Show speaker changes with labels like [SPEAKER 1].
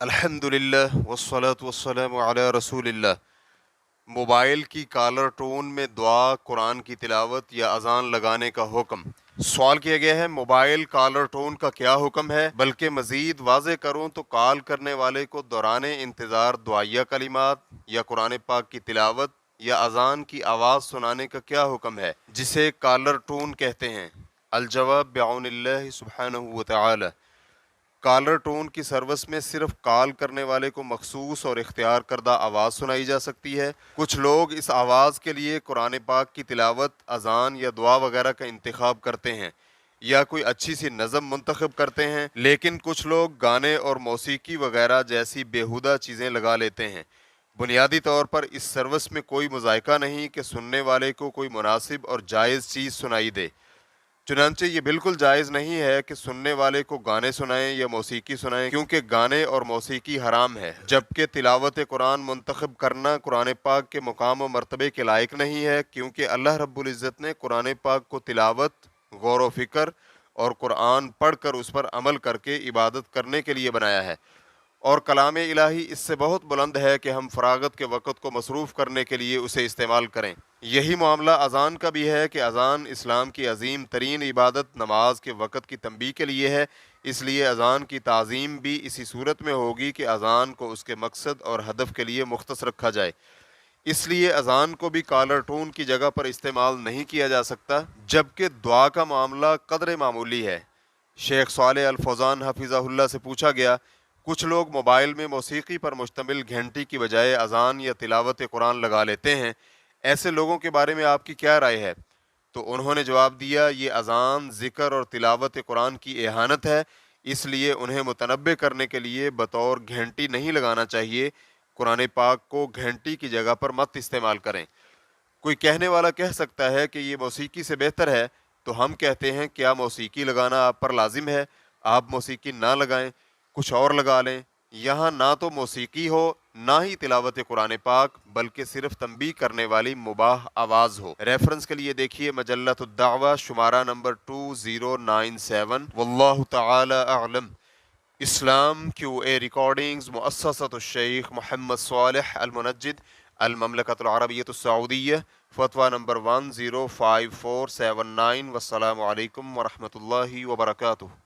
[SPEAKER 1] الحمدللہ والصلاة والسلام علی رسول اللہ۔ موبائل کی کالر ٹون میں دعا، قرآن کی تلاوت یا اذان لگانے کا حکم۔ سوال کیا گیا ہے موبائل کالر ٹون کا کیا حکم ہے، بلکہ مزید واضح کروں تو کال کرنے والے کو دوران انتظار دعائیہ کلمات یا قرآن پاک کی تلاوت یا اذان کی آواز سنانے کا کیا حکم ہے، جسے کالر ٹون کہتے ہیں۔ الجواب بعون اللہ سبحانہ وتعالی۔ کالر ٹون کی سروس میں صرف کال کرنے والے کو مخصوص اور اختیار کردہ آواز سنائی جا سکتی ہے۔ کچھ لوگ اس آواز کے لیے قرآن پاک کی تلاوت، اذان یا دعا وغیرہ کا انتخاب کرتے ہیں یا کوئی اچھی سی نظم منتخب کرتے ہیں، لیکن کچھ لوگ گانے اور موسیقی وغیرہ جیسی بیہودہ چیزیں لگا لیتے ہیں۔ بنیادی طور پر اس سروس میں کوئی مذائقہ نہیں کہ سننے والے کو کوئی مناسب اور جائز چیز سنائی دے۔ چنانچہ یہ بالکل جائز نہیں ہے کہ سننے والے کو گانے سنائیں یا موسیقی سنائیں، کیونکہ گانے اور موسیقی حرام ہے، جبکہ تلاوت قرآن منتخب کرنا قرآن پاک کے مقام و مرتبے کے لائق نہیں ہے، کیونکہ اللہ رب العزت نے قرآن پاک کو تلاوت، غور و فکر اور قرآن پڑھ کر اس پر عمل کر کے عبادت کرنے کے لیے بنایا ہے، اور کلام الہی اس سے بہت بلند ہے کہ ہم فراغت کے وقت کو مصروف کرنے کے لیے اسے استعمال کریں۔ یہی معاملہ اذان کا بھی ہے کہ اذان اسلام کی عظیم ترین عبادت نماز کے وقت کی تنبیہ کے لیے ہے، اس لیے اذان کی تعظیم بھی اسی صورت میں ہوگی کہ اذان کو اس کے مقصد اور ہدف کے لیے مختص رکھا جائے۔ اس لیے اذان کو بھی کالر ٹون کی جگہ پر استعمال نہیں کیا جا سکتا، جبکہ دعا کا معاملہ قدر معمولی ہے۔ شیخ صالح الفوزان حفظہ اللہ سے پوچھا گیا، کچھ لوگ موبائل میں موسیقی پر مشتمل گھنٹی کی بجائے اذان یا تلاوت قرآن لگا لیتے ہیں، ایسے لوگوں کے بارے میں آپ کی کیا رائے ہے؟ تو انہوں نے جواب دیا، یہ اذان، ذکر اور تلاوت قرآن کی اہانت ہے، اس لیے انہیں متنبہ کرنے کے لیے بطور گھنٹی نہیں لگانا چاہیے۔ قرآن پاک کو گھنٹی کی جگہ پر مت استعمال کریں۔ کوئی کہنے والا کہہ سکتا ہے کہ یہ موسیقی سے بہتر ہے، تو ہم کہتے ہیں کیا موسیقی لگانا آپ پر لازم ہے؟ آپ موسیقی نہ لگائیں، کچھ اور لگا لیں۔ یہاں نہ تو موسیقی ہو، نہ ہی تلاوت قرآن پاک، بلکہ صرف تنبیہ کرنے والی مباح آواز ہو۔ ریفرنس کے لیے دیکھیے مجلۃ الدعوہ شمارہ نمبر 2097۔ واللہ تعالی اعلم۔ اسلام کیو اے ریکارڈنگز، مؤسسۃ الشیخ محمد صالح المنجد، المملکۃ العربیۃ السعودیہ، فتویٰ نمبر 105479۔ والسلام علیکم ورحمۃ اللہ وبرکاتہ۔